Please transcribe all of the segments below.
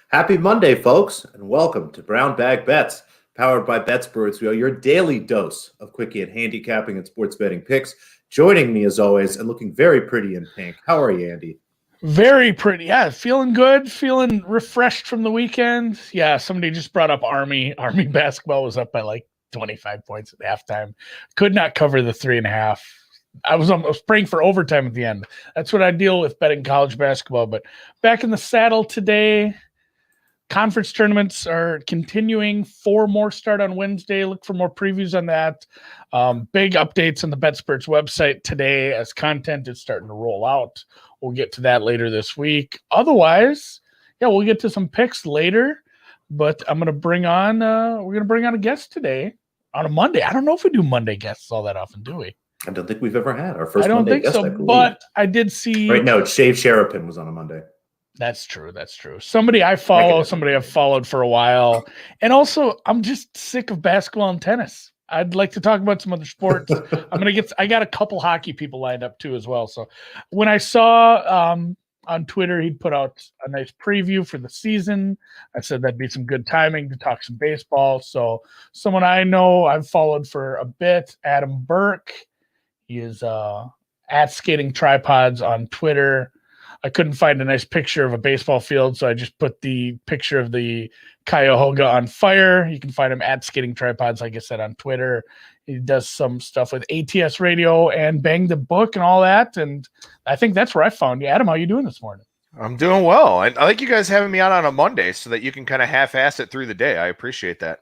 Happy Monday, folks, and welcome to Brown Bag Bets, powered by BetSports, your daily dose of quickie and handicapping and sports betting picks. Joining me, as always, and looking very pretty in pink. How are you, Andy? Very pretty. Yeah, feeling good, feeling refreshed from the weekend. Yeah, somebody just brought up Army. Army basketball was up by like 25 points at halftime. Could not cover the 3.5. I was almost praying for overtime at the end. That's what I deal with betting college basketball. But back in the saddle today. Conference tournaments are continuing. 4 more start on Wednesday. Look for more previews on that. Big updates on the BetSports website today as content is starting to roll out. We'll get to that later this week. Otherwise, we'll get to some picks later. But I'm going to bring on a guest today on a Monday. I don't know if we do Monday guests all that often, do we? I don't think we've ever had our first I don't Monday think guest, so, but I did see. Right now, Shave Sherapin was on a Monday. That's true. Somebody I follow, somebody I've followed for a while. And also, I'm just sick of basketball and tennis. I'd like to talk about some other sports. I got a couple hockey people lined up too as well. So when I saw on Twitter, he'd put out a nice preview for the season. I said that'd be some good timing to talk some baseball. So someone I know I've followed for a bit, Adam Burke. He is at Skating Tripods on Twitter. I couldn't find a nice picture of a baseball field, so I just put the picture of the Cuyahoga on fire. You can find him at Skating Tripods, like I said, on Twitter. He does some stuff with ATS Radio and Bang the Book and all that, and I think that's where I found you. Adam, how you doing this morning? I'm doing well. I like you guys having me on a Monday so that you can kind of half-ass it through the day. I appreciate that.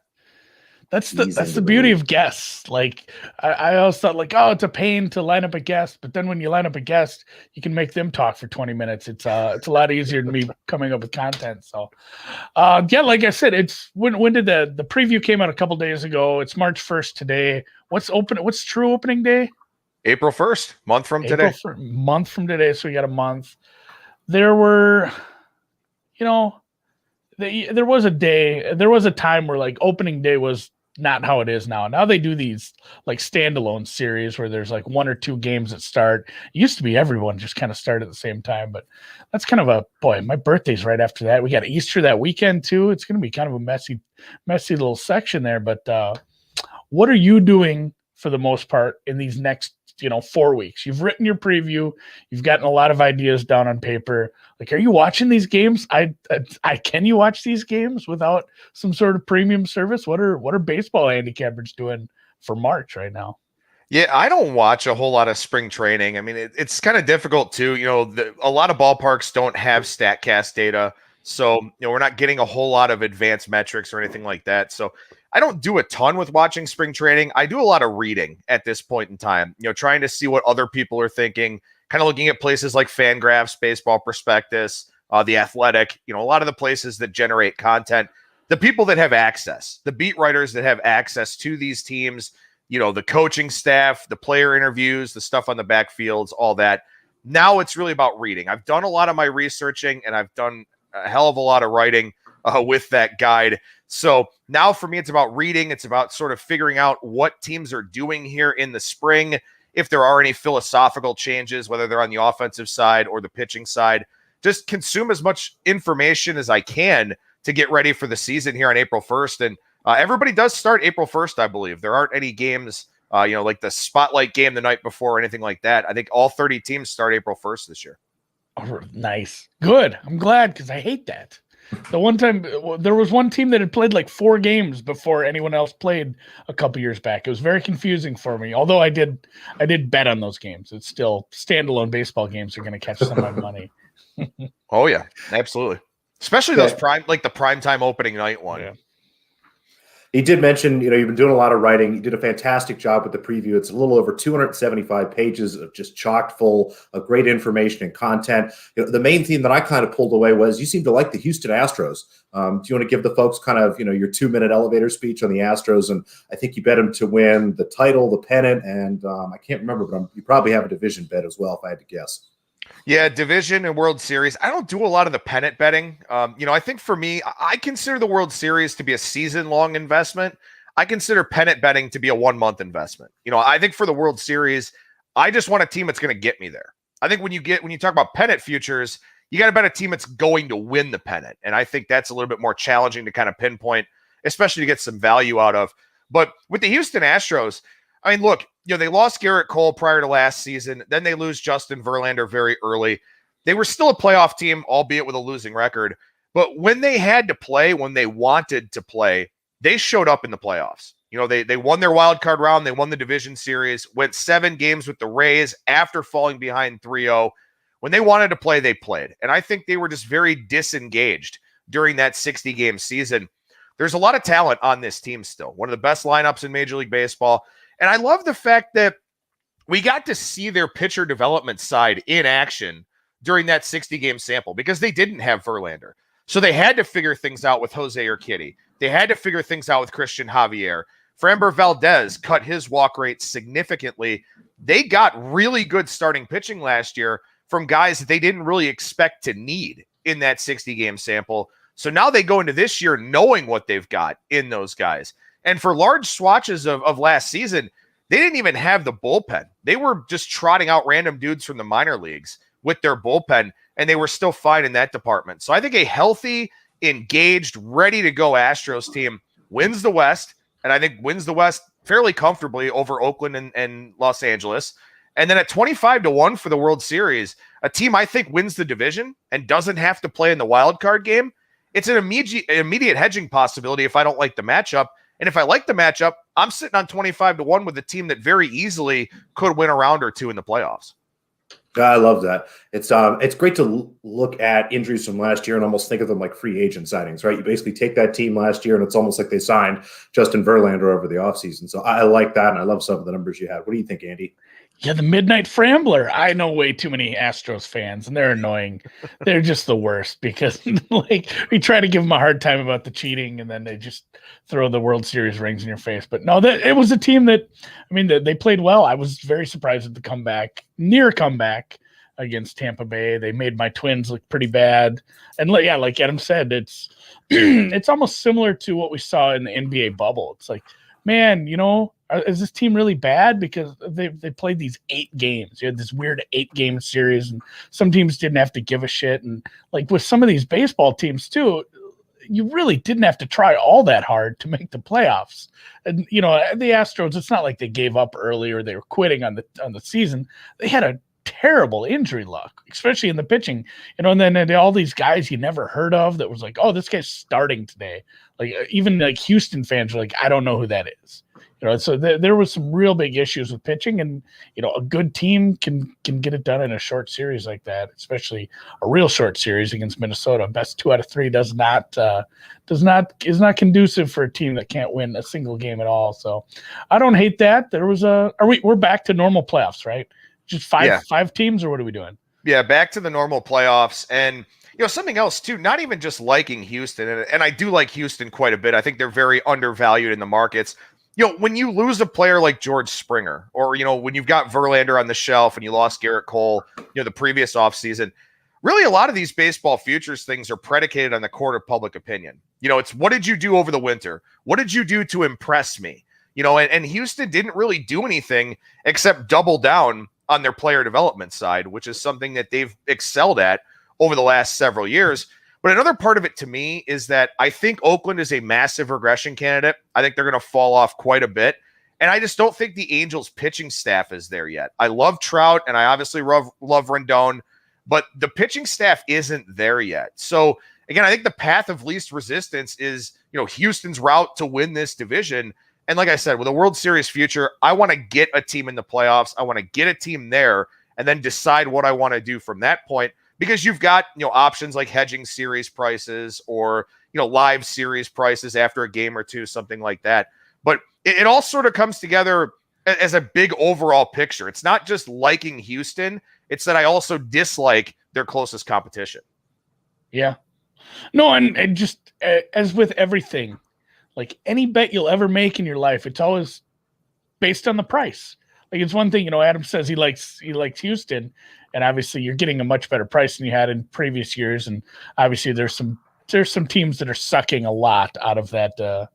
That's the beauty of guests. Like I always thought, like, oh, it's a pain to line up a guest, but then when you line up a guest, you can make them talk for 20 minutes. It's a lot easier than me coming up with content. So, like I said, it's when did the preview came out a couple days ago? It's March 1st today. What's true opening day? April 1st, month from today. Month from today, so we got a month. There were, there was a time where like opening day was not how it is now. Now they do these like standalone series where there's like 1 or 2 games that start. It used to be everyone just kind of started at the same time, but that's kind of my birthday's right after that. We got Easter that weekend too. It's going to be kind of a messy little section there, but what are you doing for the most part in these next 4 weeks? You've written your preview. You've gotten a lot of ideas down on paper. Like, are you watching these games? Can you watch these games without some sort of premium service? What are baseball handicappers doing for March right now? Yeah, I don't watch a whole lot of spring training. I mean, it's kind of difficult too. A lot of ballparks don't have StatCast data. So, we're not getting a whole lot of advanced metrics or anything like that. So I don't do a ton with watching spring training. I do a lot of reading at this point in time, trying to see what other people are thinking, kind of looking at places like Fangraphs, Baseball Prospectus, The Athletic, a lot of the places that generate content, the people that have access, the beat writers that have access to these teams, the coaching staff, the player interviews, the stuff on the backfields, all that. Now it's really about reading. I've done a lot of my researching and I've done a hell of a lot of writing with that guide. So now for me, it's about reading. It's about sort of figuring out what teams are doing here in the spring, if there are any philosophical changes, whether they're on the offensive side or the pitching side. Just consume as much information as I can to get ready for the season here on April 1st. And everybody does start April 1st, I believe. There aren't any games, like the spotlight game the night before or anything like that. I think all 30 teams start April 1st this year. Oh, nice. Good. I'm glad because I hate that. The one time there was one team that had played like 4 games before anyone else played a couple years back. It was very confusing for me. Although I did bet on those games. It's still standalone baseball games are going to catch some of my money. Oh yeah, absolutely. Especially those the primetime opening night one. Yeah. He did mention, you've been doing a lot of writing. You did a fantastic job with the preview. It's a little over 275 pages of just chocked full of great information and content. The main theme that I kind of pulled away was you seem to like the Houston Astros. Do you want to give the folks kind of, your 2-minute elevator speech on the Astros? And I think you bet them to win the title, the pennant, and I can't remember, but you probably have a division bet as well, if I had to guess. Yeah, division and World Series. I don't do a lot of the pennant betting. I think for me, I consider the World Series to be a season-long investment. I consider pennant betting to be a 1-month investment. I think for the World Series, I just want a team that's going to get me there. I think when you talk about pennant futures, you got to bet a team that's going to win the pennant. And I think that's a little bit more challenging to kind of pinpoint, especially to get some value out of. But with the Houston Astros, I mean, look, they lost Garrett Cole prior to last season. Then they lose Justin Verlander very early. They were still a playoff team, albeit with a losing record. But when they had to play, when they wanted to play, they showed up in the playoffs. They won their wild card round. They won the division series, went 7 games with the Rays after falling behind 3-0. When they wanted to play, they played. And I think they were just very disengaged during that 60-game season. There's a lot of talent on this team still. One of the best lineups in Major League Baseball. And I love the fact that we got to see their pitcher development side in action during that 60-game sample because they didn't have Verlander. So they had to figure things out with Jose Urquidy. They had to figure things out with Christian Javier. Framber Valdez cut his walk rate significantly. They got really good starting pitching last year from guys that they didn't really expect to need in that 60-game sample. So now they go into this year knowing what they've got in those guys. And for large swatches of last season, they didn't even have the bullpen. They were just trotting out random dudes from the minor leagues with their bullpen, and they were still fine in that department. So I think a healthy, engaged, ready to go Astros team wins the West, and I think wins the West fairly comfortably over Oakland and Los Angeles. And then at 25-1 for the World Series, a team I think wins the division and doesn't have to play in the wild card game. It's an immediate hedging possibility if I don't like the matchup. And if I like the matchup, I'm sitting on 25-1 with a team that very easily could win a round or two in the playoffs. I love that. It's great to look at injuries from last year and almost think of them like free agent signings, right? You basically take that team last year and it's almost like they signed Justin Verlander over the offseason. So I like that, and I love some of the numbers you had. What do you think, Andy? Yeah, the Midnight Frambler. I know way too many Astros fans, and they're annoying. They're just the worst because we try to give them a hard time about the cheating, and then they just throw the World Series rings in your face. But no, it was a team that, they played well. I was very surprised at the near comeback against Tampa Bay. They made my Twins look pretty bad. And yeah, like Adam said, it's it's almost similar to what we saw in the NBA bubble. It's like, man, is this team really bad? Because they played these 8 games. You had this weird 8-game series, and some teams didn't have to give a shit. And like with some of these baseball teams too, you really didn't have to try all that hard to make the playoffs. And the Astros, it's not like they gave up early or they were quitting on the season. They had a terrible injury luck, especially in the pitching. And then all these guys you never heard of that was like, oh, this guy's starting today. Like even like Houston fans are like, I don't know who that is. So there was some real big issues with pitching, and a good team can get it done in a short series like that, especially a real short series against Minnesota. Best 2 out of 3 is not conducive for a team that can't win a single game at all. So I don't hate that. We're back to normal playoffs, right? Just five teams, or what are we doing? Yeah, back to the normal playoffs. And something else too, not even just liking Houston, and I do like Houston quite a bit. I think they're very undervalued in the markets. When you lose a player like George Springer, or, when you've got Verlander on the shelf and you lost Garrett Cole, the previous offseason, really a lot of these baseball futures things are predicated on the court of public opinion. It's what did you do over the winter? What did you do to impress me? And Houston didn't really do anything except double down on their player development side, which is something that they've excelled at over the last several years. But another part of it to me is that I think Oakland is a massive regression candidate. I think they're going to fall off quite a bit. And I just don't think the Angels pitching staff is there yet. I love Trout, and I obviously love Rendon, but the pitching staff isn't there yet. So again, I think the path of least resistance is, Houston's route to win this division. And like I said, with a World Series future, I want to get a team in the playoffs. I want to get a team there and then decide what I want to do from that point. Because you've got, options like hedging series prices or, live series prices after a game or two, something like that. But it all sort of comes together as a big overall picture. It's not just liking Houston. It's that I also dislike their closest competition. Yeah. No, and just as with everything, like any bet you'll ever make in your life, it's always based on the price. Like it's one thing, Adam says he likes Houston, and obviously you're getting a much better price than you had in previous years. And obviously there's some teams that are sucking a lot out of that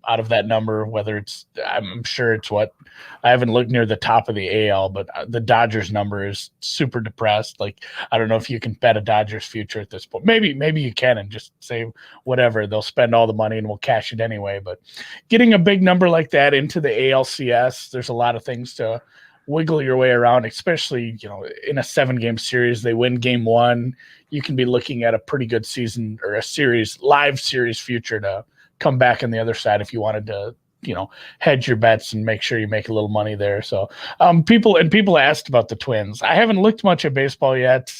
out of that number, whether I'm sure it's I haven't looked near the top of the AL, but the Dodgers number is super depressed. Like, I don't know if you can bet a Dodgers future at this point. Maybe you can and just say whatever, they'll spend all the money and we'll cash it anyway. But getting a big number like that into the ALCS, there's a lot of things to wiggle your way around, especially, in a 7-game series. They win game 1. You can be looking at a pretty good season or live series future to come back on the other side if you wanted to, hedge your bets and make sure you make a little money there. So people asked about the Twins. I haven't looked much at baseball yet.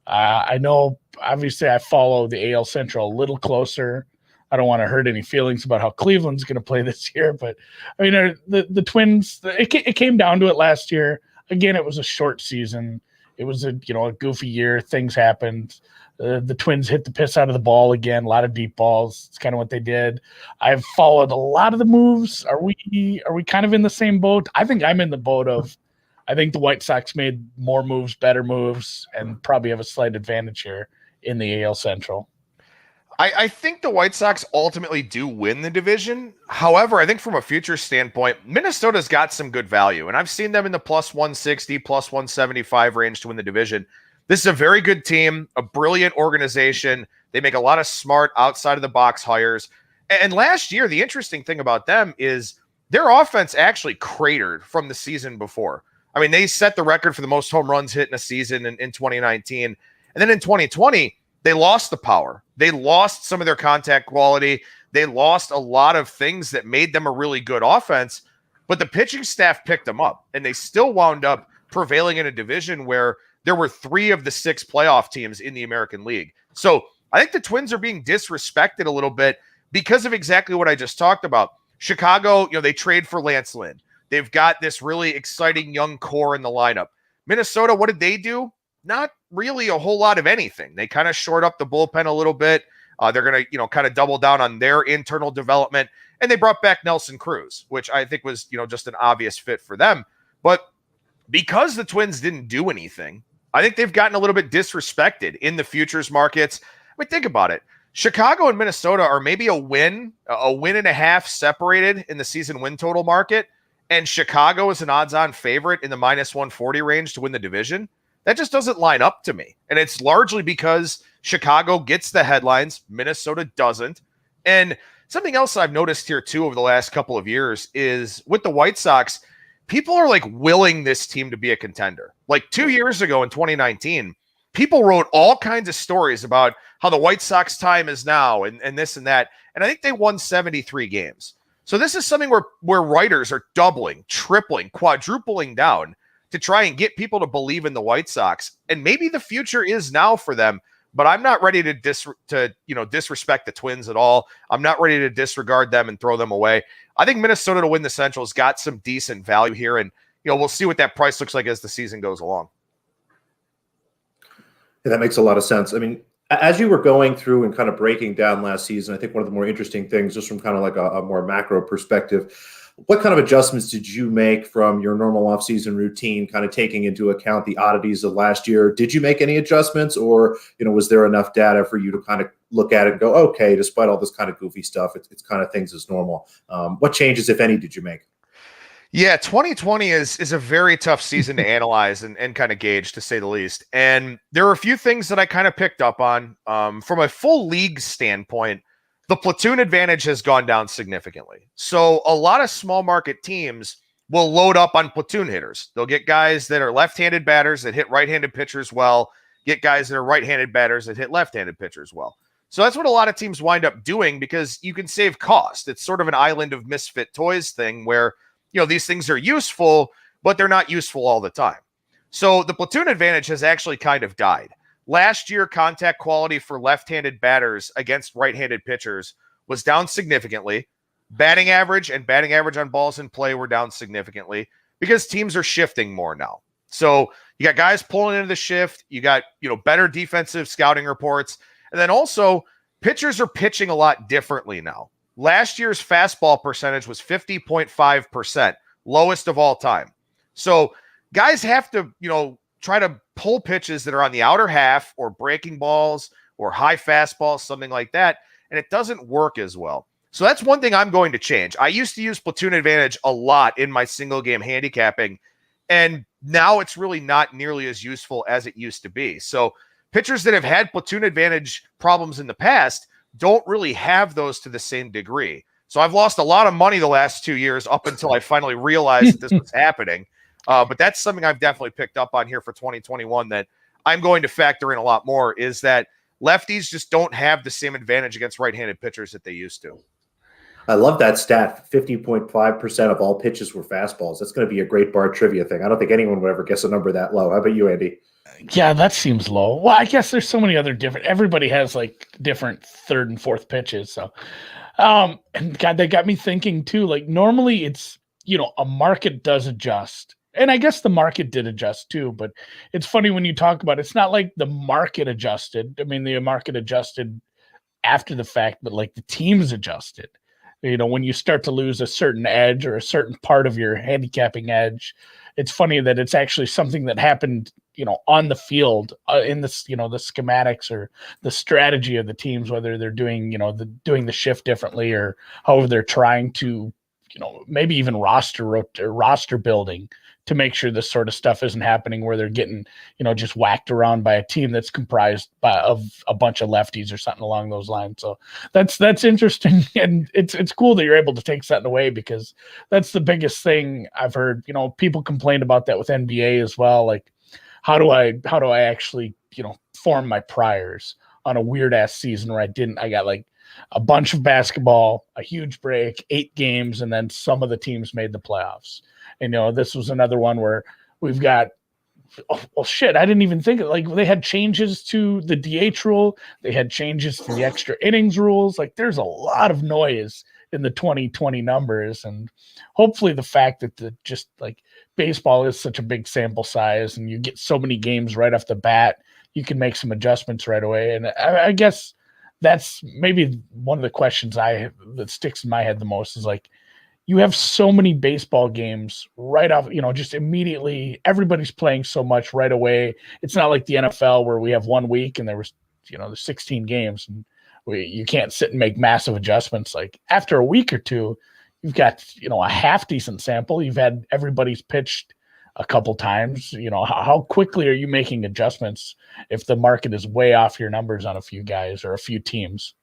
I know, obviously, I follow the AL Central a little closer. I don't want to hurt any feelings about how Cleveland's going to play this year, but I mean, the Twins, it came down to it last year. Again, it was a short season. It was a goofy year. Things happened. The Twins hit the piss out of the ball again. A lot of deep balls. It's kind of what they did. I've followed a lot of the moves. Are we kind of in the same boat? I think I'm in the boat of, I think the White Sox made more moves, better moves, and probably have a slight advantage here in the AL Central. I think the White Sox ultimately do win the division. However, I think from a future standpoint, Minnesota's got some good value, and I've seen them in the plus 160, plus 175 range to win the division. This is a very good team, a brilliant organization. They make a lot of smart outside-of-the-box hires. And last year, the interesting thing about them is their offense actually cratered from the season before. I mean, they set the record for the most home runs hit in a season in 2019. And then in 2020, they lost the power. They lost some of their contact quality. They lost a lot of things that made them a really good offense, but the pitching staff picked them up, and they still wound up prevailing in a division where there were 3 of the 6 playoff teams in the American League. So I think the Twins are being disrespected a little bit because of exactly what I just talked about. Chicago, they trade for Lance Lynn. They've got this really exciting young core in the lineup. Minnesota, what did they do? Not really a whole lot of anything. They kind of short up the bullpen a little bit. They're going to, kind of double down on their internal development. And they brought back Nelson Cruz, which I think was, just an obvious fit for them. But because the Twins didn't do anything, I think they've gotten a little bit disrespected in the futures markets. I mean, think about it. Chicago and Minnesota are maybe a win and a half separated in the season win total market. And Chicago is an odds-on favorite in the minus 140 range to win the division. That just doesn't line up to me. And it's largely because Chicago gets the headlines, Minnesota doesn't. And something else I've noticed here too over the last couple of years is with the White Sox, people are like willing this team to be a contender. Like 2 years ago in 2019, people wrote all kinds of stories about how the White Sox time is now and this and that. And I think they won 73 games. So this is something where writers are doubling, tripling, quadrupling down to try and get people to believe in the White Sox. And maybe the future is now for them, but I'm not ready to disrespect the Twins at all. I'm not ready to disregard them and throw them away. I think Minnesota to win the Central's got some decent value here, and we'll see what that price looks like as the season goes along. Yeah, that makes a lot of sense. I mean, as you were going through and kind of breaking down last season, I think one of the more interesting things, just from kind of like a more macro perspective, what kind of adjustments did you make from your normal offseason routine, kind of taking into account the oddities of last year? Did you make any adjustments, or was there enough data for you to kind of look at it and go, okay, despite all this kind of goofy stuff, it's kind of things as normal? What changes, if any, did you make? Yeah, 2020 is a very tough season to analyze and kind of gauge, to say the least. And there are a few things that I kind of picked up on. From a full league standpoint, the platoon advantage has gone down significantly. So a lot of small market teams will load up on platoon hitters. They'll get guys that are left-handed batters that hit right-handed pitchers well, get guys that are right-handed batters that hit left-handed pitchers well. So that's what a lot of teams wind up doing because you can save cost. It's sort of an island of misfit toys thing where, these things are useful, but they're not useful all the time. So the platoon advantage has actually kind of died. Last year, contact quality for left-handed batters against right-handed pitchers was down significantly. Batting average and batting average on balls in play were down significantly because teams are shifting more now. So you got guys pulling into the shift. You got, better defensive scouting reports. And then also pitchers are pitching a lot differently now. Last year's fastball percentage was 50.5%, lowest of all time. So guys have to, try to pull pitches that are on the outer half or breaking balls or high fastballs, something like that. And it doesn't work as well. So that's one thing I'm going to change. I used to use platoon advantage a lot in my single game handicapping, and now it's really not nearly as useful as it used to be. So pitchers that have had platoon advantage problems in the past don't really have those to the same degree. So I've lost a lot of money the last 2 years up until I finally realized that this was happening. But that's something I've definitely picked up on here for 2021 that I'm going to factor in a lot more, is that lefties just don't have the same advantage against right-handed pitchers that they used to. I love that stat. 50.5% of all pitches were fastballs. That's going to be a great bar trivia thing. I don't think anyone would ever guess a number that low. How about you, Andy? Yeah, that seems low. Well, I guess there's so many other different. Everybody has like different third and fourth pitches. So, and God, that got me thinking too. Like normally, it's a market does adjust, and I guess the market did adjust too. But it's funny when you talk about it, it's not like the market adjusted. I mean, the market adjusted after the fact, but like the teams adjusted. When you start to lose a certain edge or a certain part of your handicapping edge, it's funny that it's actually something that happened, on the field in this, the schematics or the strategy of the teams, whether they're doing, doing the shift differently or however they're trying to, maybe even roster building to make sure this sort of stuff isn't happening where they're getting, just whacked around by a team that's comprised of a bunch of lefties or something along those lines. So that's interesting. And it's cool that you're able to take something away, because that's the biggest thing I've heard. People complain about that with NBA as well. Like, how do I actually, form my priors on a weird ass season where I got like a bunch of basketball, a huge break, 8 games, and then some of the teams made the playoffs. And, this was another one where we've got, I didn't even think of, like, they had changes to the DH rule. They had changes to the extra innings rules. Like, there's a lot of noise in the 2020 numbers. And hopefully the fact that just like baseball is such a big sample size and you get so many games right off the bat, you can make some adjustments right away. And I guess that's maybe one of the questions that sticks in my head the most is like, you have so many baseball games right off, just immediately. Everybody's playing so much right away. It's not like the NFL where we have 1 week and there's 16 games and you can't sit and make massive adjustments. Like after a week or two, you've got, a half decent sample. You've had everybody's pitched a couple times. How quickly are you making adjustments if the market is way off your numbers on a few guys or a few teams?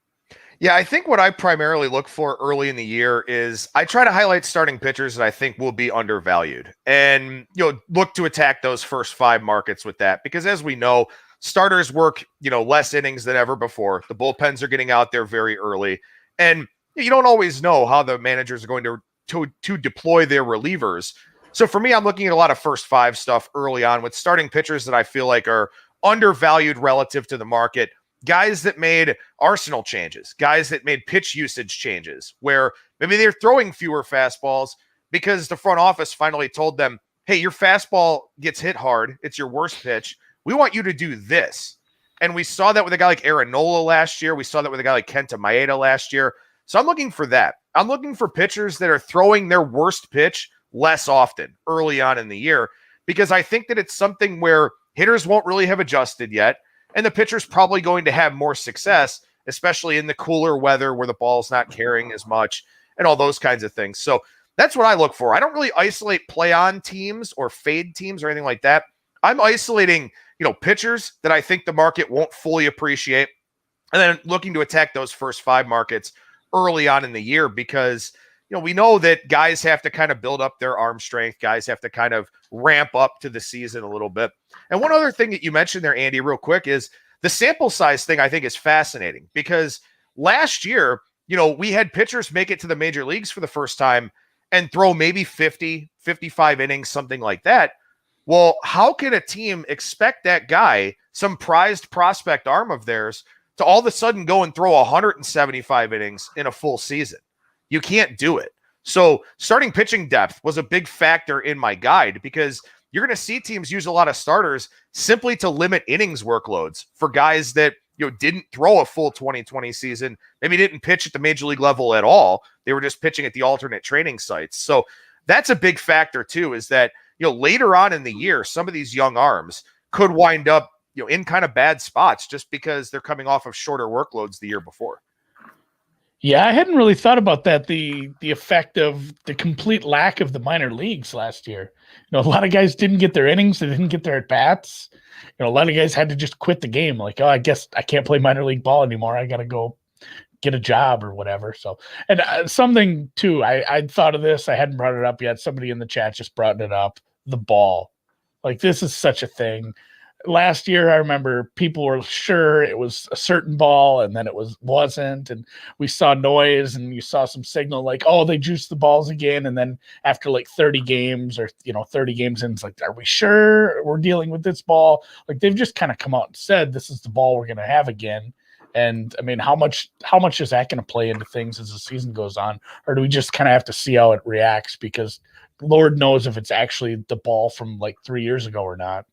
Yeah, I think what I primarily look for early in the year is I try to highlight starting pitchers that I think will be undervalued and, look to attack those first 5 markets with that, because as we know, starters work, less innings than ever before. The bullpens are getting out there very early, and you don't always know how the managers are going to deploy their relievers. So for me, I'm looking at a lot of first 5 stuff early on with starting pitchers that I feel like are undervalued relative to the market. Guys that made arsenal changes, guys that made pitch usage changes, where maybe they're throwing fewer fastballs because the front office finally told them, hey, your fastball gets hit hard. It's your worst pitch. We want you to do this. And we saw that with a guy like Aaron Nola last year. We saw that with a guy like Kenta Maeda last year. So I'm looking for that. I'm looking for pitchers that are throwing their worst pitch less often early on in the year, because I think that it's something where hitters won't really have adjusted yet. And the pitcher's probably going to have more success, especially in the cooler weather where the ball's not carrying as much and all those kinds of things. So that's what I look for. I don't really isolate play on teams or fade teams or anything like that. I'm isolating, pitchers that I think the market won't fully appreciate, and then looking to attack those first 5 markets early on in the year, because we know that guys have to kind of build up their arm strength. Guys have to kind of ramp up to the season a little bit. And one other thing that you mentioned there, Andy, real quick, is the sample size thing. I think is fascinating, because last year, we had pitchers make it to the major leagues for the first time and throw maybe 50, 55 innings, something like that. Well, how can a team expect that guy, some prized prospect arm of theirs, to all of a sudden go and throw 175 innings in a full season? You can't do it. So starting pitching depth was a big factor in my guide, because you're going to see teams use a lot of starters simply to limit innings workloads for guys that didn't throw a full 2020 season, maybe didn't pitch at the major league level at all. They were just pitching at the alternate training sites. So that's a big factor too, is that later on in the year, some of these young arms could wind up in kind of bad spots just because they're coming off of shorter workloads the year before. Yeah, I hadn't really thought about that. The effect of the complete lack of the minor leagues last year. A lot of guys didn't get their innings, they didn't get their at bats. A lot of guys had to just quit the game. Like, oh, I guess I can't play minor league ball anymore. I got to go get a job or whatever. So, and something too, I'd thought of this. I hadn't brought it up yet. Somebody in the chat just brought it up. The ball, like this is such a thing. Last year, I remember people were sure it was a certain ball, and then it wasn't, and we saw noise, and you saw some signal like, oh, they juiced the balls again, and then after like 30 games or 30 games in, it's like, are we sure we're dealing with this ball? Like they've just kind of come out and said this is the ball we're going to have again. And I mean, how much is that going to play into things as the season goes on, or do we just kind of have to see how it reacts? Because Lord knows if it's actually the ball from like 3 years ago or not.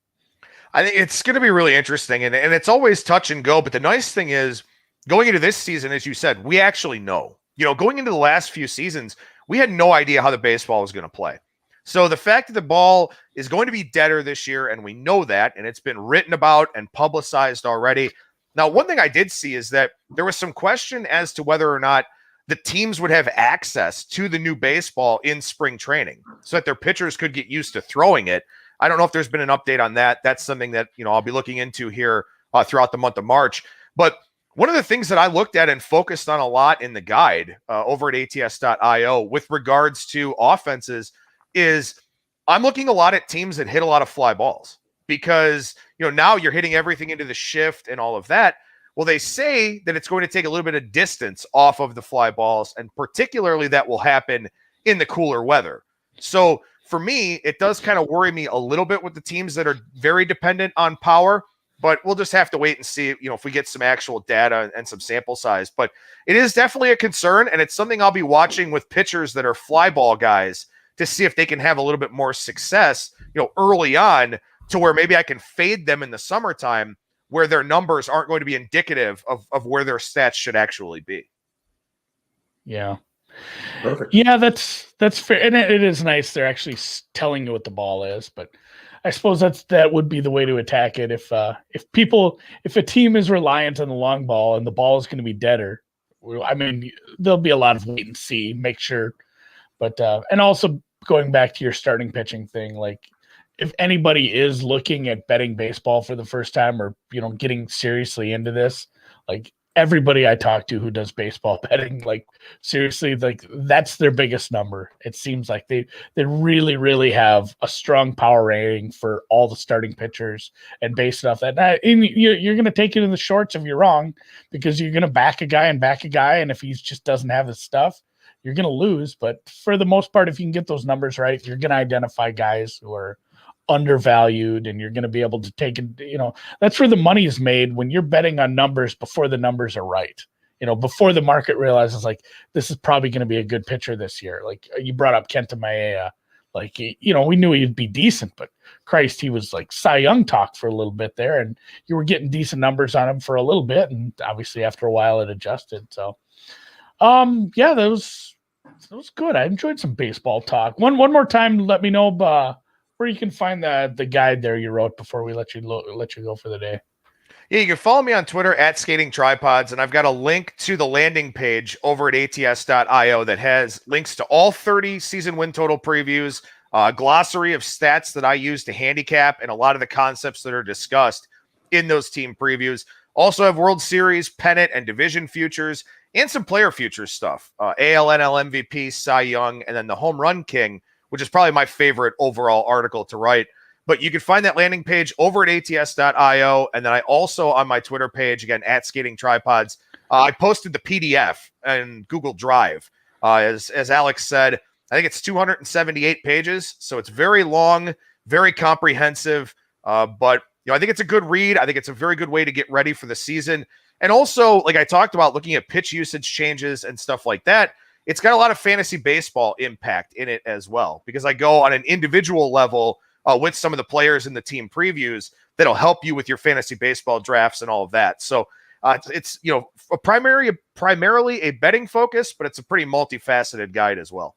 I think it's going to be really interesting, and it's always touch and go. But the nice thing is, going into this season, as you said, we actually know. Going into the last few seasons, we had no idea how the baseball was going to play. So the fact that the ball is going to be deader this year, and we know that, and it's been written about and publicized already. Now, one thing I did see is that there was some question as to whether or not the teams would have access to the new baseball in spring training so that their pitchers could get used to throwing it. I don't know if there's been an update on that. That's something that, I'll be looking into here throughout the month of March. But one of the things that I looked at and focused on a lot in the guide over at ats.io with regards to offenses is I'm looking a lot at teams that hit a lot of fly balls because, now you're hitting everything into the shift and all of that. Well, they say that it's going to take a little bit of distance off of the fly balls, and particularly that will happen in the cooler weather. So for me, it does kind of worry me a little bit with the teams that are very dependent on power, but we'll just have to wait and see, if we get some actual data and some sample size. But it is definitely a concern, and it's something I'll be watching with pitchers that are fly ball guys to see if they can have a little bit more success, early on to where maybe I can fade them in the summertime where their numbers aren't going to be indicative of where their stats should actually be. Yeah. Perfect. Yeah, that's fair, and it is nice they're actually telling you what the ball is. But I suppose that would be the way to attack it. If a team is reliant on the long ball and the ball is going to be deader, I mean, there'll be a lot of wait and see, make sure. But and also going back to your starting pitching thing, like if anybody is looking at betting baseball for the first time or getting seriously into this, like everybody I talk to who does baseball betting, like seriously, like that's their biggest number. It seems like they really, really have a strong power rating for all the starting pitchers and based off that. Now, you're going to take it in the shorts if you're wrong, because you're going to back a guy, and if he just doesn't have his stuff, you're going to lose. But for the most part, if you can get those numbers right, you're going to identify guys who are undervalued, and you're going to be able to take it. That's where the money is made, when you're betting on numbers before the numbers are right. Before the market realizes like this is probably going to be a good pitcher this year. Like you brought up Kenta Maeda, like we knew he'd be decent, but Christ, he was like Cy Young talk for a little bit there, and you were getting decent numbers on him for a little bit, and obviously after a while it adjusted. So, yeah, that was good. I enjoyed some baseball talk. One more time, let me know where you can find the guide there you wrote before we let you go for the day. Yeah, you can follow me on Twitter at Skating Tripods, and I've got a link to the landing page over at ats.io that has links to all 30 season win total previews, a glossary of stats that I use to handicap, and a lot of the concepts that are discussed in those team previews. Also have World Series, pennant, and division futures, and some player futures stuff. AL, NL MVP, Cy Young, and then the Home Run King, which is probably my favorite overall article to write. But you can find that landing page over at ats.io. And then I also, on my Twitter page, again, at Skating Tripods, I posted the PDF in Google Drive. As Alex said, I think it's 278 pages. So it's very long, very comprehensive. But I think it's a good read. I think it's a very good way to get ready for the season. And also, like I talked about, looking at pitch usage changes and stuff like that, it's got a lot of fantasy baseball impact in it as well, because I go on an individual level with some of the players in the team previews that'll help you with your fantasy baseball drafts and all of that. So it's primarily a betting focus, but it's a pretty multifaceted guide as well.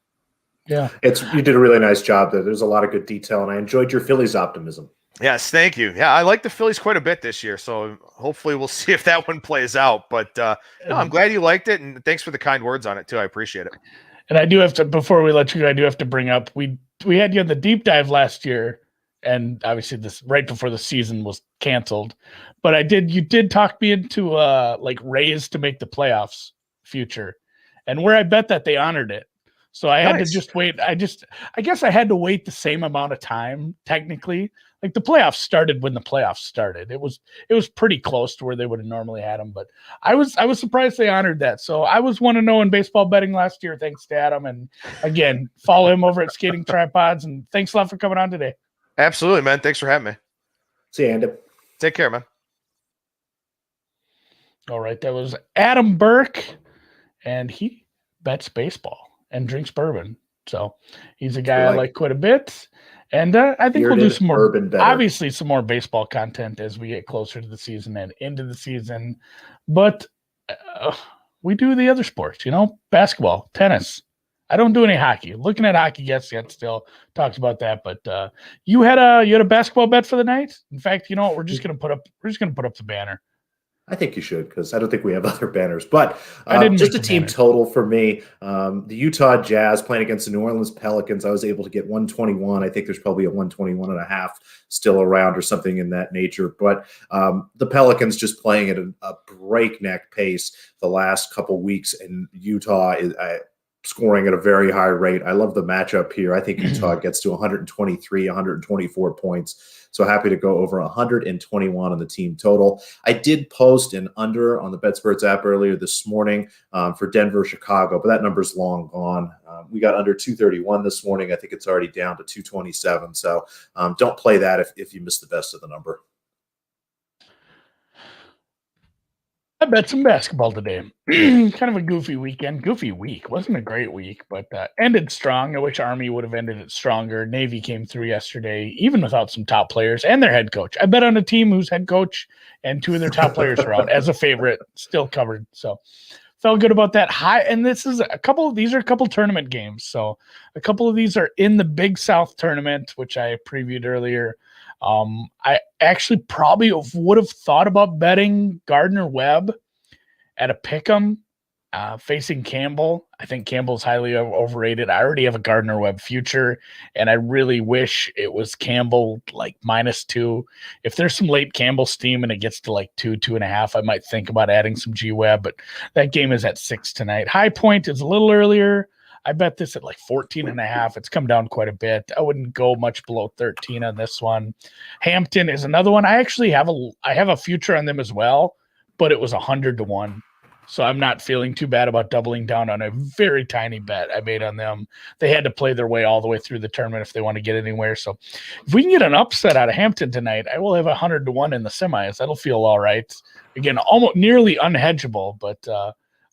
Yeah, you did a really nice job there. There's a lot of good detail, and I enjoyed your Phillies optimism. Yes, thank you. Yeah, I like the Phillies quite a bit this year, so hopefully we'll see if that one plays out. But no, I'm glad you liked it, and thanks for the kind words on it too. I appreciate it. And I do have to, before we let you go, I do have to bring up we had you on the deep dive last year, and obviously this right before the season was canceled. But you did talk me into like Rays to make the playoffs future, and where I bet that they honored it. So I had to just wait. I guess I had to wait the same amount of time technically. Like the playoffs started when the playoffs started. It was pretty close to where they would have normally had them, but I was surprised they honored that. So I was 1-0 in baseball betting last year, thanks to Adam. And again, follow him over at Skating Tripods. And thanks a lot for coming on today. Absolutely, man. Thanks for having me. See you, Andy. Take care, man. All right, that was Adam Burke, and he bets baseball and drinks bourbon. So he's a guy I like quite a bit. And I think we'll do some more, obviously some more baseball content as we get closer to the season and into the season. But we do the other sports, basketball, tennis. I don't do any hockey. Looking at hockey, yes, yet still talks about that. But you had a basketball bet for the night. In fact, you know what? We're just gonna put up the banner. I think you should, because I don't think we have other banners. But just a team total for me. The Utah Jazz playing against the New Orleans Pelicans, I was able to get 121. I think there's probably a 121.5 still around or something in that nature. But the Pelicans just playing at a breakneck pace the last couple weeks, and Utah is scoring at a very high rate. I love the matchup here. I think Utah gets to 123, 124 points. So happy to go over 121 on the team total. I did post an under on the BetSperts app earlier this morning for Denver, Chicago, but that number's long gone. We got under 231 this morning. I think it's already down to 227. So don't play that if you miss the best of the number. I bet some basketball today. Kind of a goofy weekend. Goofy week. Wasn't a great week, but ended strong. I wish Army would have ended it stronger. Navy came through yesterday, even without some top players and their head coach. I bet on a team whose head coach and two of their top players are out as a favorite, still covered. So felt good about that. And these are a couple tournament games. So a couple of these are in the Big South tournament, which I previewed earlier. I actually probably would have thought about betting Gardner Webb at a pick'em facing Campbell. I think Campbell's highly overrated. I already have a Gardner Webb future, and I really wish it was Campbell like -2. If there's some late Campbell steam and it gets to like 2.5, I might think about adding some G Webb, but that game is at 6 tonight. High Point is a little earlier. I bet this at like 14.5. It's come down quite a bit. I wouldn't go much below 13 on this one. Hampton is another one. I actually have a future on them as well, but it was 100-1. So I'm not feeling too bad about doubling down on a very tiny bet I made on them. They had to play their way all the way through the tournament if they want to get anywhere. So if we can get an upset out of Hampton tonight, I will have 100-1 in the semis. That'll feel all right. Again, almost nearly unhedgeable, but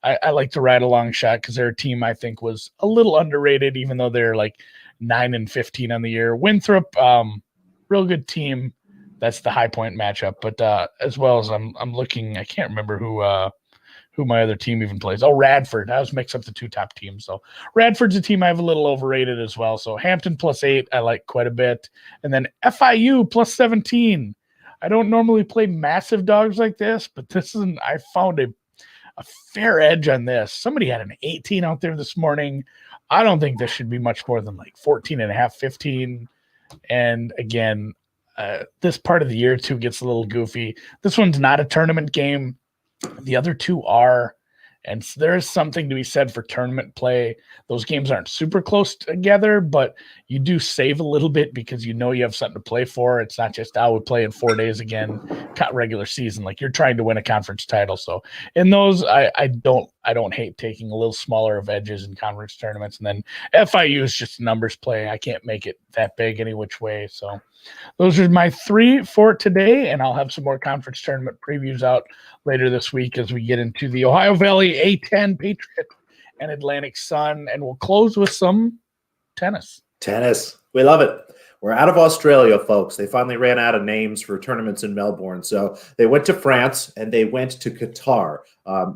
I like to ride a long shot because their team, I think, was a little underrated, even though they're like 9-15 on the year. Winthrop, real good team. That's the High Point matchup. But as well as I'm looking, I can't remember who my other team even plays. Oh, Radford. I was mixed up the two top teams. So Radford's a team I have a little overrated as well. So Hampton +8, I like quite a bit. And then FIU +17. I don't normally play massive dogs like this, but I found a fair edge on this. Somebody had an 18 out there this morning. I don't think this should be much more than like 14.5, 15. And again, this part of the year too gets a little goofy. This one's not a tournament game. The other two are. And so there is something to be said for tournament play. Those games aren't super close together, but you do save a little bit because you know you have something to play for. It's not just, we play in 4 days again, regular season. Like you're trying to win a conference title. So in those, I don't hate taking a little smaller of edges in conference tournaments. And then FIU is just numbers play. I can't make it that big any which way. So those are my 3 for today, and I'll have some more conference tournament previews out later this week as we get into the Ohio Valley A10 Patriot and Atlantic Sun, and we'll close with some tennis. Tennis. We love it. We're out of Australia, folks. They finally ran out of names for tournaments in Melbourne. So they went to France and they went to Qatar.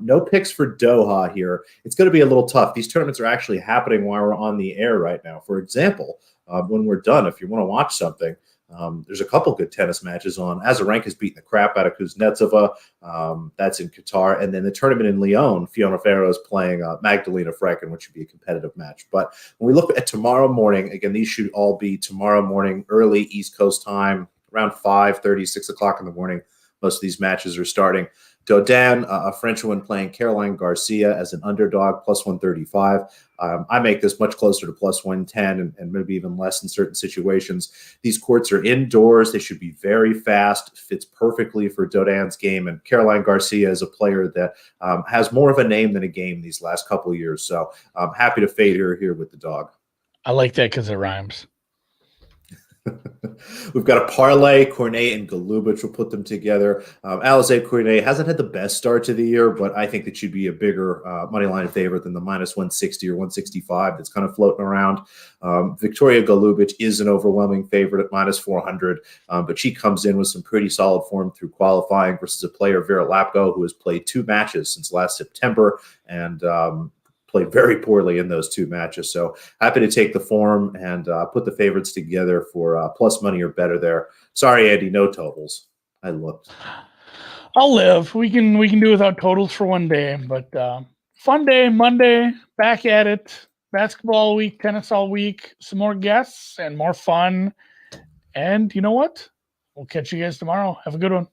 No picks for Doha here. It's going to be a little tough. These tournaments are actually happening while we're on the air right now. For example, when we're done, if you want to watch something, There's a couple good tennis matches on. Azarenka's beating the crap out of Kuznetsova. That's in Qatar. And then the tournament in Lyon, Fiona Ferro is playing Magdalena Freken, which should be a competitive match. But when we look at tomorrow morning, again, these should all be tomorrow morning, early East Coast time, around 5:30, 6 o'clock in the morning. Most of these matches are starting. Dodin, a Frenchwoman, playing Caroline Garcia as an underdog, plus 135. I make this much closer to plus 110 and maybe even less in certain situations. These courts are indoors. They should be very fast. Fits perfectly for Dodin's game. And Caroline Garcia is a player that has more of a name than a game these last couple of years. So I'm happy to fade her here with the dog. I like that because it rhymes. We've got a parlay. Cornet and Golubich will put them together. Alizé Cornet hasn't had the best start to the year, but I think that should be a bigger money line favorite than the minus 160 or 165 that's kind of floating around. Victoria Golubich is an overwhelming favorite at minus 400, but she comes in with some pretty solid form through qualifying versus a player, Vera Lapko, who has played 2 matches since last September and played very poorly in those 2 matches. So happy to take the form and put the favorites together for plus money or better there. Sorry, Andy, no totals. I looked. I'll live. We can do without totals for one day, but fun day, Monday, back at it. Basketball all week, tennis all week, some more guests and more fun. And you know what? We'll catch you guys tomorrow. Have a good one.